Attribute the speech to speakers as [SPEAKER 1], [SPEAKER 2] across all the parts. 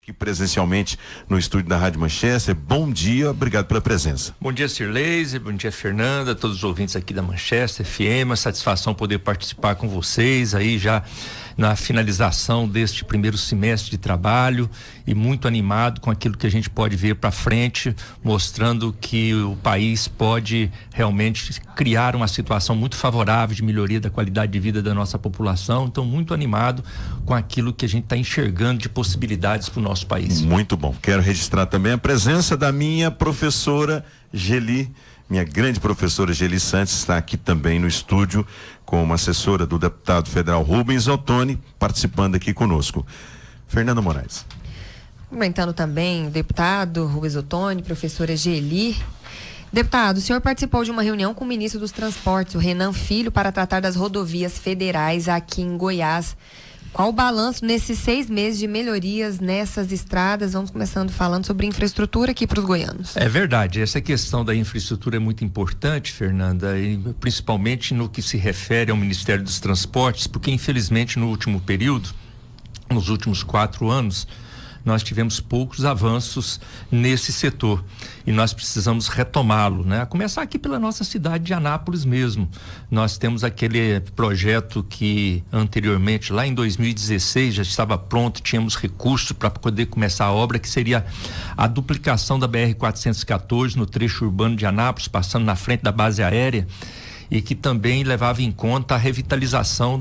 [SPEAKER 1] aqui presencialmente no estúdio da Rádio Manchester. Bom dia, obrigado pela presença.
[SPEAKER 2] Bom dia, Cirleise, bom dia, Fernanda, todos os ouvintes aqui da Manchester FM, uma satisfação poder participar com vocês aí já na finalização deste primeiro semestre de trabalho e muito animado com aquilo que a gente pode ver para frente, mostrando que o país pode realmente criar uma situação muito favorável de melhoria da qualidade de vida da nossa população. Então, muito animado com aquilo que a gente está enxergando de possibilidades para o nosso país.
[SPEAKER 1] Muito bom. Quero registrar também a presença da minha professora Geli. Minha grande professora Geli Santos está aqui também no estúdio como assessora do deputado federal Rubens Ottoni, participando aqui conosco. Fernanda Moraes.
[SPEAKER 3] Comentando também o deputado Rubens Ottoni, professora Geli. Deputado, o senhor participou de uma reunião com o ministro dos Transportes, o Renan Filho, para tratar das rodovias federais aqui em Goiás. Qual o balanço nesses 6 meses de melhorias nessas estradas? Vamos começando falando sobre infraestrutura aqui para os goianos.
[SPEAKER 2] É verdade, essa questão da infraestrutura é muito importante, Fernanda, e principalmente no que se refere ao Ministério dos Transportes, porque infelizmente no último período, nos últimos 4 anos, nós tivemos poucos avanços nesse setor e nós precisamos retomá-lo, né? A começar aqui pela nossa cidade de Anápolis mesmo. Nós temos aquele projeto que anteriormente, lá em 2016, já estava pronto, tínhamos recursos para poder começar a obra, que seria a duplicação da BR-414 no trecho urbano de Anápolis, passando na frente da base aérea, e que também levava em conta a revitalização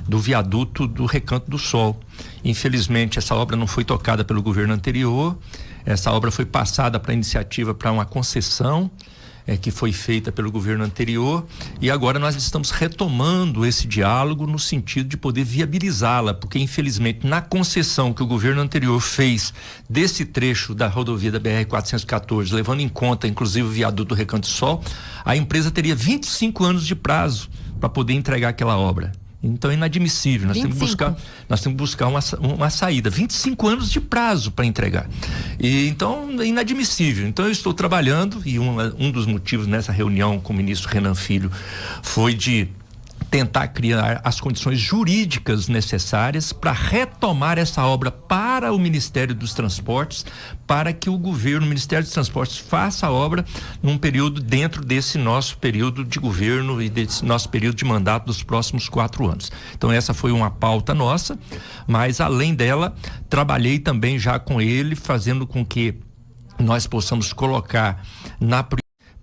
[SPEAKER 2] do viaduto do Recanto do Sol. Infelizmente, essa obra não foi tocada pelo governo anterior. Essa obra foi passada para iniciativa para uma concessão que foi feita pelo governo anterior, e agora nós estamos retomando esse diálogo no sentido de poder viabilizá-la, porque infelizmente na concessão que o governo anterior fez desse trecho da rodovia da BR-414, levando em conta inclusive o viaduto do Recanto do Sol, a empresa teria 25 anos de prazo para poder entregar aquela obra. Então é inadmissível, nós temos que buscar uma saída, 25 anos de prazo para entregar. E então é inadmissível. Então eu estou trabalhando, e um dos motivos nessa reunião com o ministro Renan Filho foi de tentar criar as condições jurídicas necessárias para retomar essa obra para o Ministério dos Transportes, para que o Ministério dos Transportes faça a obra num período dentro desse nosso período de governo e desse nosso período de mandato dos próximos 4 anos. Então essa foi uma pauta nossa, mas além dela, trabalhei também já com ele, fazendo com que nós possamos colocar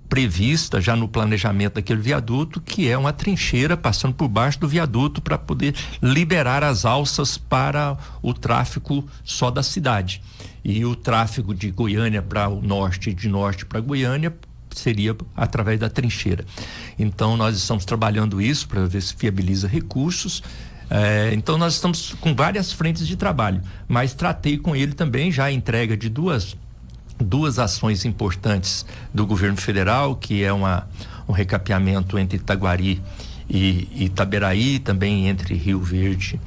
[SPEAKER 2] prevista já no planejamento daquele viaduto, que é uma trincheira passando por baixo do viaduto para poder liberar as alças para o tráfego só da cidade. E o tráfego de Goiânia para o norte e de norte para Goiânia seria através da trincheira. Então nós estamos trabalhando isso para ver se viabiliza recursos. Então nós estamos com várias frentes de trabalho, mas tratei com ele também já a entrega de duas ações importantes do governo federal, que é um recapeamento entre Itaguari e Itaberaí, também entre Rio Verde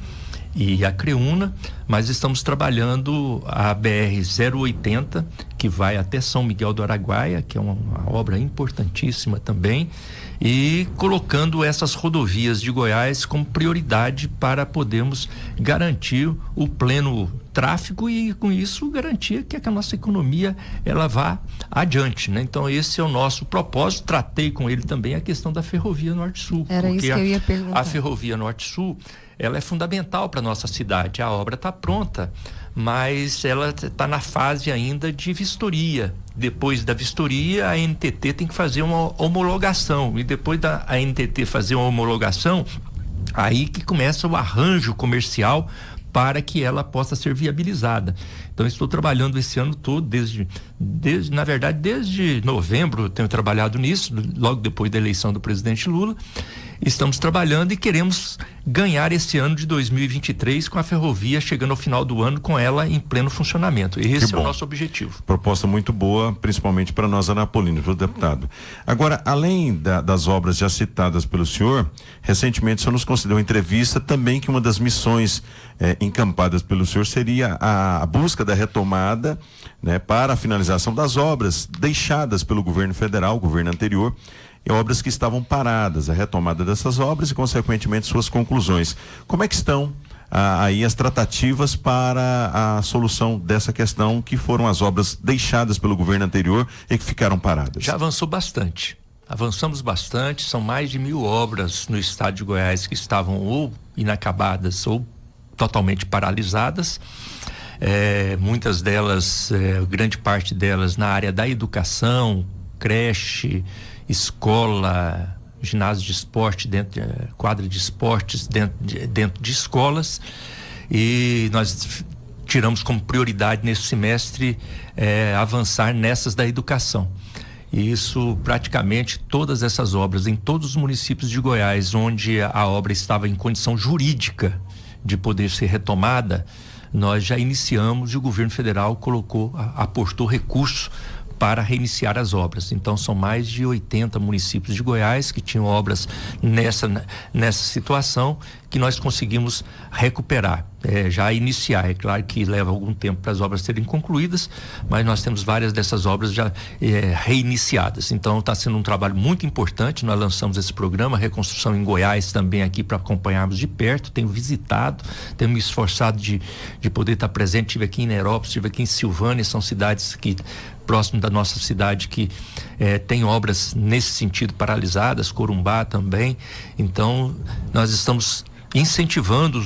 [SPEAKER 2] e Acreúna, mas estamos trabalhando a BR-080, que vai até São Miguel do Araguaia, que é uma obra importantíssima também, e colocando essas rodovias de Goiás como prioridade para podermos garantir o pleno tráfego e com isso garantir que a nossa economia ela vá adiante, né? Então esse é o nosso propósito. Tratei com ele também a questão da ferrovia Norte-Sul.
[SPEAKER 3] Era isso que eu ia perguntar.
[SPEAKER 2] A ferrovia Norte-Sul, ela é fundamental para nossa cidade. A obra está pronta, mas ela está na fase ainda de vistoria. Depois da vistoria, a ANTT tem que fazer uma homologação, e depois da ANTT fazer uma homologação, aí que começa o arranjo comercial para que ela possa ser viabilizada. Então estou trabalhando esse ano todo, desde novembro eu tenho trabalhado nisso, logo depois da eleição do presidente Lula. Estamos trabalhando e queremos ganhar esse ano de 2023 com a ferrovia chegando ao final do ano com ela em pleno funcionamento. Esse é o nosso objetivo.
[SPEAKER 1] Proposta muito boa, principalmente para nós anapolinos, viu, deputado? Agora, além das obras já citadas pelo senhor, recentemente o senhor nos concedeu uma entrevista também que uma das missões encampadas pelo senhor seria a busca da retomada, né, para a finalização das obras deixadas pelo governo federal, governo anterior, e obras que estavam paradas, a retomada dessas obras e, consequentemente, suas conclusões. Como é que estão aí as tratativas para a solução dessa questão, que foram as obras deixadas pelo governo anterior e que ficaram paradas?
[SPEAKER 2] Já avançou bastante. Avançamos bastante, são mais de 1.000 obras no estado de Goiás que estavam ou inacabadas ou totalmente paralisadas. Muitas delas, grande parte delas na área da educação, creche, escola, ginásio de esporte, quadra de esportes dentro de escolas, e nós tiramos como prioridade nesse semestre avançar nessas da educação. E isso, praticamente todas essas obras em todos os municípios de Goiás, onde a obra estava em condição jurídica de poder ser retomada, nós já iniciamos e o governo federal aportou recurso para reiniciar as obras. Então são mais de 80 municípios de Goiás que tinham obras nessa situação, que nós conseguimos recuperar, já iniciar. É claro que leva algum tempo para as obras serem concluídas, mas nós temos várias dessas obras já reiniciadas. Então está sendo um trabalho muito importante. Nós lançamos esse programa Reconstrução em Goiás também aqui para acompanharmos de perto. Tenho visitado, tenho me esforçado de poder estar presente. Estive aqui em Nerópolis, estive aqui em Silvânia, são cidades que próximo da nossa cidade que tem obras nesse sentido paralisadas, Corumbá também. Então nós estamos incentivando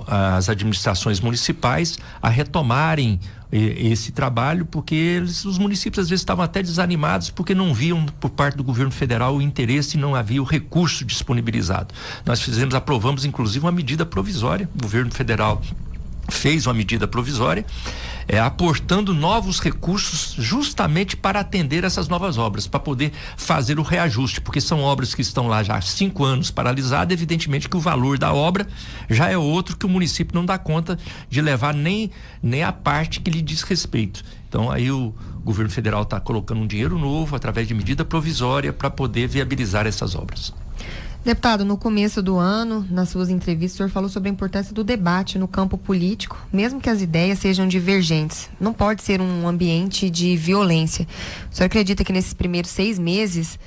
[SPEAKER 2] as administrações municipais a retomarem esse trabalho, porque os municípios às vezes estavam até desanimados porque não viam por parte do governo federal o interesse e não havia o recurso disponibilizado. Nós aprovamos inclusive uma medida provisória, o governo federal fez uma medida provisória, aportando novos recursos justamente para atender essas novas obras, para poder fazer o reajuste, porque são obras que estão lá já há 5 anos paralisadas. Evidentemente que o valor da obra já é outro, que o município não dá conta de levar nem a parte que lhe diz respeito. Então aí o governo federal está colocando um dinheiro novo através de medida provisória para poder viabilizar essas obras.
[SPEAKER 3] Deputado, no começo do ano, nas suas entrevistas, o senhor falou sobre a importância do debate no campo político, mesmo que as ideias sejam divergentes. Não pode ser um ambiente de violência. O senhor acredita que nesses primeiros 6 meses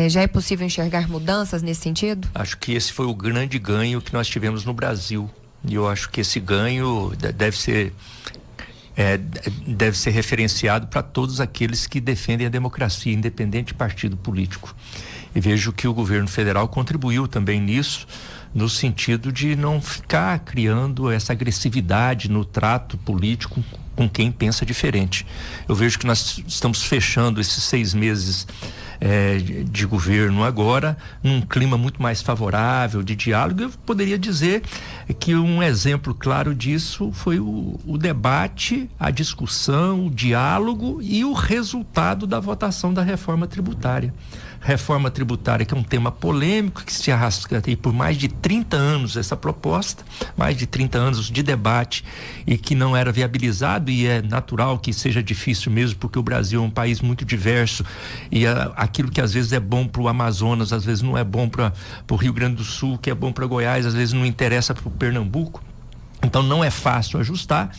[SPEAKER 3] já é possível enxergar mudanças nesse sentido?
[SPEAKER 2] Acho que esse foi o grande ganho que nós tivemos no Brasil. E eu acho que esse ganho deve ser referenciado para todos aqueles que defendem a democracia, independente de partido político. E vejo que o governo federal contribuiu também nisso, no sentido de não ficar criando essa agressividade no trato político com quem pensa diferente. Eu vejo que nós estamos fechando esses 6 meses de governo agora num clima muito mais favorável, de diálogo. Eu poderia dizer que um exemplo claro disso foi o debate, a discussão, o diálogo e o resultado da votação da reforma tributária. Reforma tributária, que é um tema polêmico, que se arrasta aí por mais de 30 anos, essa proposta, mais de 30 anos de debate, e que não era viabilizado, e é natural que seja difícil mesmo, porque o Brasil é um país muito diverso, e aquilo que às vezes é bom para o Amazonas, às vezes não é bom para o Rio Grande do Sul, que é bom para Goiás, às vezes não interessa para o Pernambuco. Então não é fácil ajustar.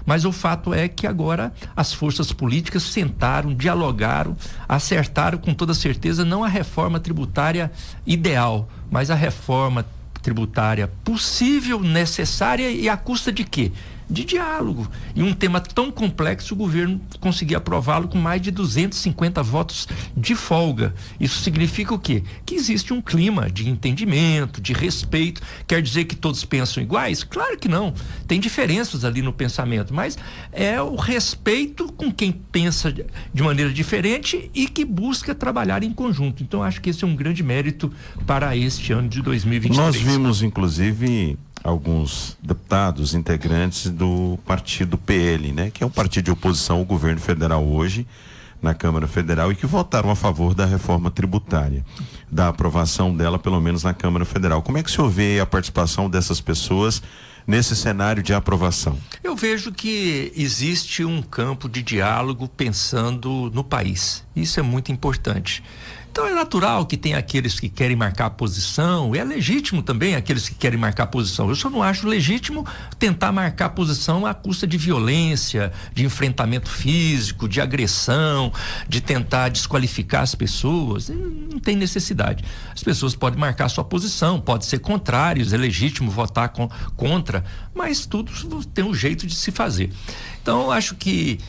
[SPEAKER 2] Mas o fato é que agora as forças políticas sentaram, dialogaram, acertaram com toda certeza não a reforma tributária ideal, mas a reforma tributária possível, necessária, e à custa de quê? De diálogo. E um tema tão complexo, o governo conseguiu aprová-lo com mais de 250 votos de folga. Isso significa o quê? Que existe um clima de entendimento, de respeito. Quer dizer que todos pensam iguais? Claro que não. Tem diferenças ali no pensamento, mas é o respeito com quem pensa de maneira diferente e que busca trabalhar em conjunto. Então, acho que esse é um grande mérito para este ano de 2023.
[SPEAKER 1] Nós vimos, inclusive, alguns deputados integrantes do partido PL, né? Que é um partido de oposição ao governo federal hoje, na Câmara Federal, e que votaram a favor da reforma tributária, da aprovação dela, pelo menos na Câmara Federal. Como é que o senhor vê a participação dessas pessoas nesse cenário de aprovação?
[SPEAKER 2] Eu vejo que existe um campo de diálogo pensando no país. Isso é muito importante. Então é natural que tem aqueles que querem marcar posição, é legítimo também aqueles que querem marcar posição. Eu só não acho legítimo tentar marcar posição à custa de violência, de enfrentamento físico, de agressão, de tentar desqualificar as pessoas. Não tem necessidade. As pessoas podem marcar sua posição, pode ser contrários, é legítimo votar contra, mas tudo tem um jeito de se fazer. Então eu acho que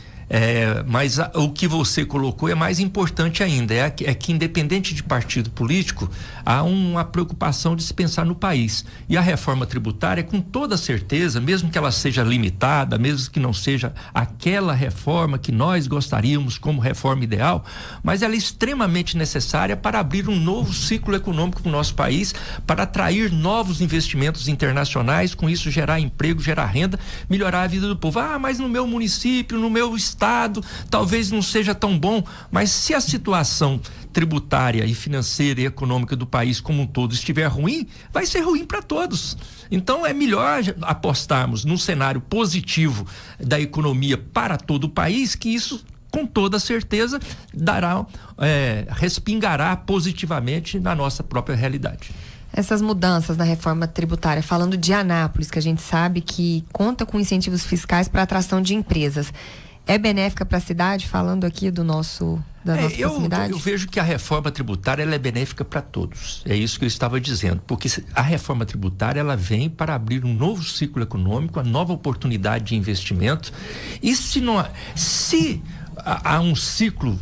[SPEAKER 2] mas o que você colocou é mais importante ainda, é que independente de partido político, há uma preocupação de se pensar no país. E a reforma tributária, com toda certeza, mesmo que ela seja limitada, mesmo que não seja aquela reforma que nós gostaríamos como reforma ideal, mas ela é extremamente necessária para abrir um novo ciclo econômico para o nosso país, para atrair novos investimentos internacionais, com isso gerar emprego, gerar renda, melhorar a vida do povo. Mas no meu município, no meu estado, talvez não seja tão bom, mas se a situação tributária e financeira e econômica do país como um todo estiver ruim, vai ser ruim para todos. Então é melhor apostarmos num cenário positivo da economia para todo o país, que isso com toda certeza respingará positivamente na nossa própria realidade.
[SPEAKER 3] Essas mudanças na reforma tributária, falando de Anápolis, que a gente sabe que conta com incentivos fiscais para atração de empresas, é benéfica para a cidade, falando aqui da nossa proximidade?
[SPEAKER 2] Eu vejo que a reforma tributária ela é benéfica para todos. É isso que eu estava dizendo, porque a reforma tributária ela vem para abrir um novo ciclo econômico, uma nova oportunidade de investimento. E se há um ciclo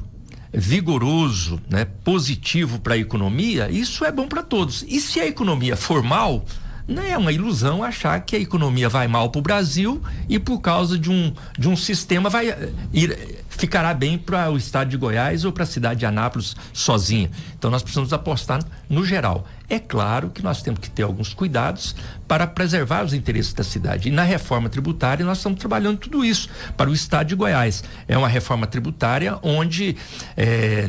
[SPEAKER 2] vigoroso, né, positivo para a economia, isso é bom para todos. E se a economia for mal, não é uma ilusão achar que a economia vai mal para o Brasil e por causa de um sistema ficará bem para o estado de Goiás ou para a cidade de Anápolis sozinha. Então nós precisamos apostar no geral. É claro que nós temos que ter alguns cuidados para preservar os interesses da cidade. E na reforma tributária nós estamos trabalhando tudo isso para o estado de Goiás. É uma reforma tributária onde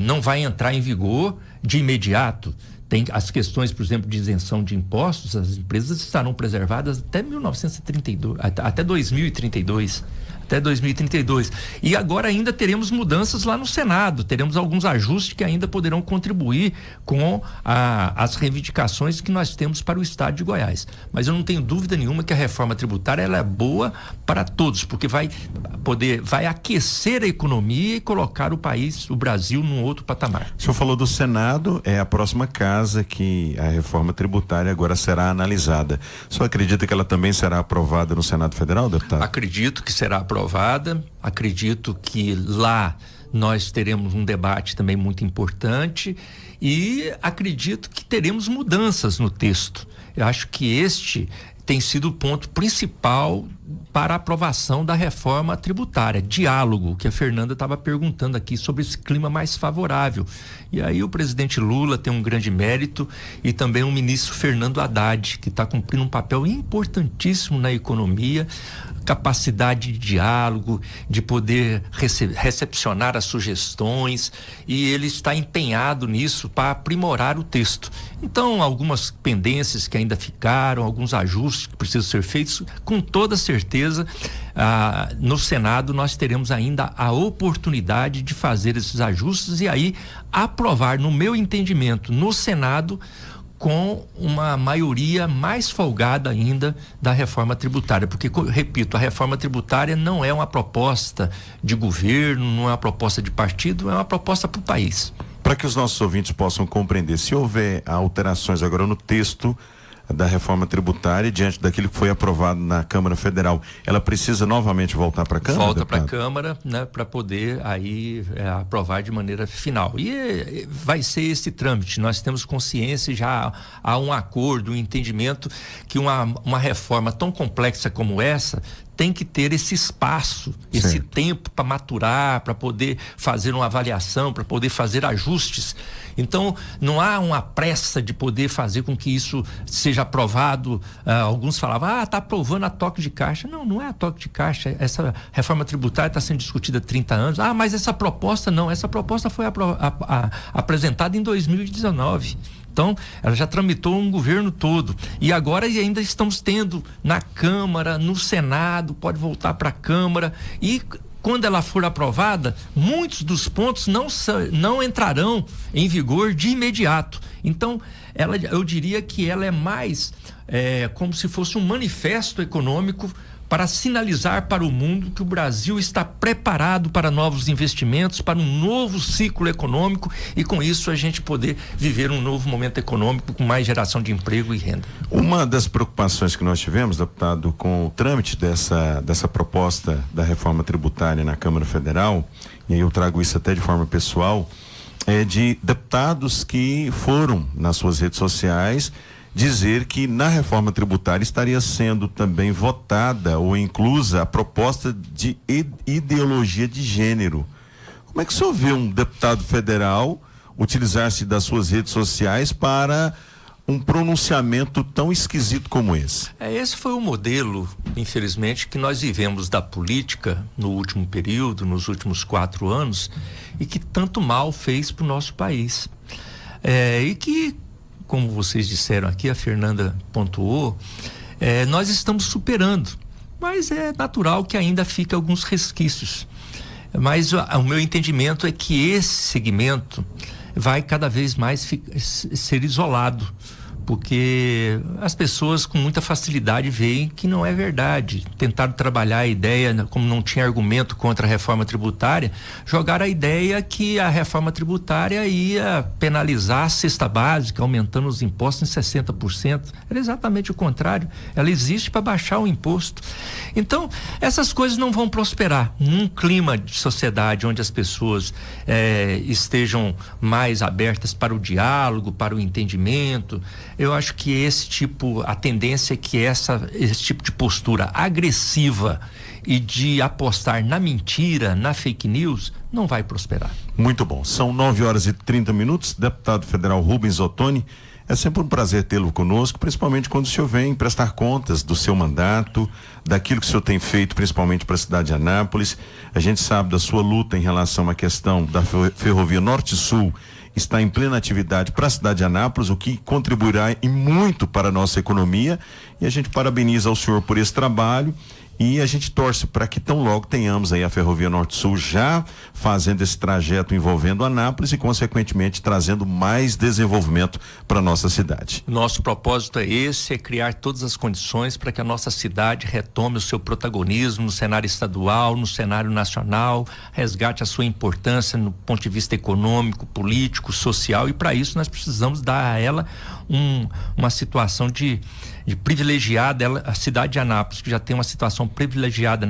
[SPEAKER 2] não vai entrar em vigor de imediato. Tem as questões, por exemplo, de isenção de impostos, as empresas estarão preservadas até 1932, até 2032. Até 2032. E agora ainda teremos mudanças lá no Senado, teremos alguns ajustes que ainda poderão contribuir com as reivindicações que nós temos para o estado de Goiás. Mas eu não tenho dúvida nenhuma que a reforma tributária ela é boa para todos, porque vai aquecer a economia e colocar o país, o Brasil, num outro patamar.
[SPEAKER 1] O senhor falou do Senado, é a próxima casa que a reforma tributária agora será analisada. O senhor acredita que ela também será aprovada no Senado Federal, deputado?
[SPEAKER 2] Acredito que será aprovada, acredito que lá nós teremos um debate também muito importante e acredito que teremos mudanças no texto. Eu acho que este tem sido o ponto principal para a aprovação da reforma tributária, diálogo, que a Fernanda estava perguntando aqui sobre esse clima mais favorável. E aí o presidente Lula tem um grande mérito e também o ministro Fernando Haddad, que está cumprindo um papel importantíssimo na economia, capacidade de diálogo, de poder recepcionar as sugestões, e ele está empenhado nisso para aprimorar o texto. Então, algumas pendências que ainda ficaram, alguns ajustes que precisam ser feitos, com toda certeza, no Senado nós teremos ainda a oportunidade de fazer esses ajustes e aí aprovar, no meu entendimento, no Senado, com uma maioria mais folgada ainda da reforma tributária, porque, repito, a reforma tributária não é uma proposta de governo, não é uma proposta de partido, é uma proposta para o país.
[SPEAKER 1] Para que os nossos ouvintes possam compreender, se houver alterações agora no texto da reforma tributária, diante daquilo que foi aprovado na Câmara Federal, ela precisa novamente voltar para a Câmara?
[SPEAKER 2] Volta para a Câmara, né, para poder aí aprovar de maneira final. E vai ser esse trâmite. Nós temos consciência, já há um acordo, um entendimento que uma reforma tão complexa como essa tem que ter esse espaço, esse tempo para maturar, para poder fazer uma avaliação, para poder fazer ajustes. Então, não há uma pressa de poder fazer com que isso seja aprovado. Alguns falavam, está aprovando a toque de caixa. Não, não é a toque de caixa. Essa reforma tributária está sendo discutida há 30 anos. Mas essa proposta não. Essa proposta foi apresentada em 2019. Então, ela já tramitou um governo todo. E agora ainda estamos tendo na Câmara, no Senado, pode voltar para a Câmara. E quando ela for aprovada, muitos dos pontos não entrarão em vigor de imediato. Então, eu diria que ela é mais como se fosse um manifesto econômico para sinalizar para o mundo que o Brasil está preparado para novos investimentos, para um novo ciclo econômico e com isso a gente poder viver um novo momento econômico com mais geração de emprego e renda.
[SPEAKER 1] Uma das preocupações que nós tivemos, deputado, com o trâmite dessa proposta da reforma tributária na Câmara Federal, e aí eu trago isso até de forma pessoal, é de deputados que foram nas suas redes sociais dizer que na reforma tributária estaria sendo também votada ou inclusa a proposta de ideologia de gênero. Como é que o senhor vê um deputado federal utilizar-se das suas redes sociais para um pronunciamento tão esquisito como esse?
[SPEAKER 2] Esse foi o modelo, infelizmente, que nós vivemos da política no último período, nos últimos 4 anos, e que tanto mal fez para o nosso país. E que, como vocês disseram aqui, a Fernanda pontuou, nós estamos superando, mas é natural que ainda fique alguns resquícios. Mas o meu entendimento é que esse segmento vai cada vez mais ser isolado, porque as pessoas com muita facilidade veem que não é verdade. Tentaram trabalhar a ideia, como não tinha argumento contra a reforma tributária, jogaram a ideia que a reforma tributária ia penalizar a cesta básica, aumentando os impostos em 60%. Era exatamente o contrário. Ela existe para baixar o imposto. Então, essas coisas não vão prosperar. Num clima de sociedade onde as pessoas estejam mais abertas para o diálogo, para o entendimento, eu acho que a tendência é que esse tipo de postura agressiva e de apostar na mentira, na fake news, não vai prosperar.
[SPEAKER 1] Muito bom. São 9h30. Deputado federal Rubens Ottoni, é sempre um prazer tê-lo conosco, principalmente quando o senhor vem prestar contas do seu mandato, daquilo que o senhor tem feito, principalmente para a cidade de Anápolis. A gente sabe da sua luta em relação à questão da ferrovia Norte-Sul, está em plena atividade para a cidade de Anápolis, o que contribuirá e muito para a nossa economia, e a gente parabeniza ao senhor por esse trabalho e a gente torce para que tão logo tenhamos aí a ferrovia Norte-Sul já fazendo esse trajeto envolvendo Anápolis e consequentemente trazendo mais desenvolvimento para a nossa cidade.
[SPEAKER 2] Nosso propósito é esse, é criar todas as condições para que a nossa cidade retome o seu protagonismo no cenário estadual, no cenário nacional, resgate a sua importância no ponto de vista econômico, político, social, e para isso nós precisamos dar a ela uma situação de privilegiada. A cidade de Anápolis, que já tem uma situação privilegiada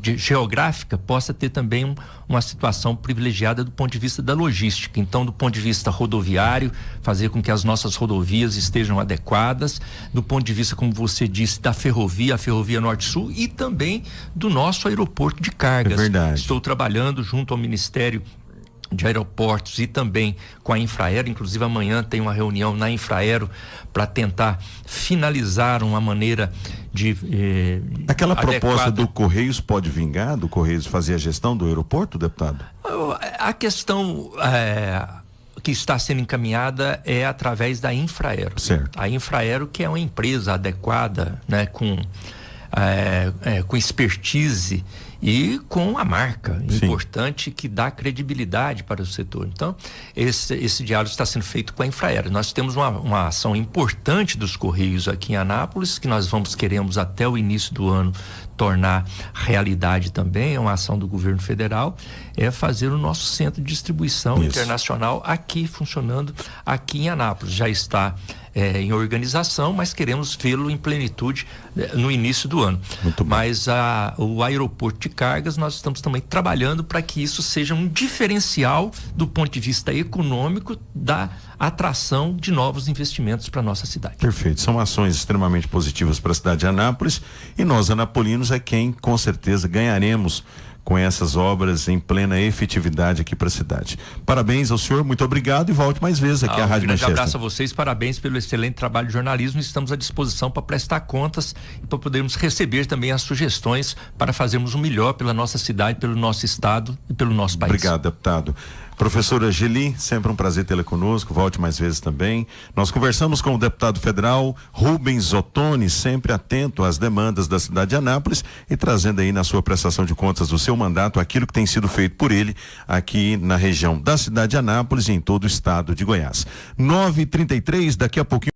[SPEAKER 2] geográfica, possa ter também uma situação privilegiada do ponto de vista da logística. Então, do ponto de vista rodoviário, fazer com que as nossas rodovias estejam adequadas, do ponto de vista, como você disse, da ferrovia, a ferrovia Norte-Sul, e também do nosso aeroporto de cargas.
[SPEAKER 1] É verdade.
[SPEAKER 2] Estou trabalhando junto ao Ministério de Aeroportos e também com a Infraero. Inclusive amanhã tem uma reunião na Infraero para tentar finalizar uma maneira de
[SPEAKER 1] aquela
[SPEAKER 2] adequada.
[SPEAKER 1] Proposta do Correios pode vingar, do Correios fazer a gestão do aeroporto, deputado?
[SPEAKER 2] A questão que está sendo encaminhada é através da Infraero.
[SPEAKER 1] Certo.
[SPEAKER 2] A Infraero, que é uma empresa adequada, né, com expertise e com a marca importante que dá credibilidade para o setor. Então, esse diálogo está sendo feito com a Infraero. Nós temos uma ação importante dos Correios aqui em Anápolis, que nós queremos até o início do ano tornar realidade também, é uma ação do governo federal, é fazer o nosso centro de distribuição internacional aqui, funcionando aqui em Anápolis. Já está em organização, mas queremos vê-lo em plenitude no início do ano. Mas o aeroporto de cargas, nós estamos também trabalhando para que isso seja um diferencial do ponto de vista econômico da atração de novos investimentos para a nossa cidade.
[SPEAKER 1] Perfeito, são ações extremamente positivas para a cidade de Anápolis e nós, anapolinos, é quem com certeza ganharemos com essas obras em plena efetividade aqui para a cidade. Parabéns ao senhor, muito obrigado e volte mais vezes aqui à Rádio Manchester.
[SPEAKER 2] Um grande abraço a vocês, parabéns pelo excelente trabalho de jornalismo. Estamos à disposição para prestar contas e para podermos receber também as sugestões para fazermos o melhor pela nossa cidade, pelo nosso estado e pelo nosso país.
[SPEAKER 1] Obrigado, deputado. Professora Geli, sempre um prazer tê-la conosco, volte mais vezes também. Nós conversamos com o deputado federal Rubens Ottoni, sempre atento às demandas da cidade de Anápolis e trazendo aí na sua prestação de contas do seu mandato aquilo que tem sido feito por ele aqui na região da cidade de Anápolis e em todo o estado de Goiás. 9h33, daqui a pouquinho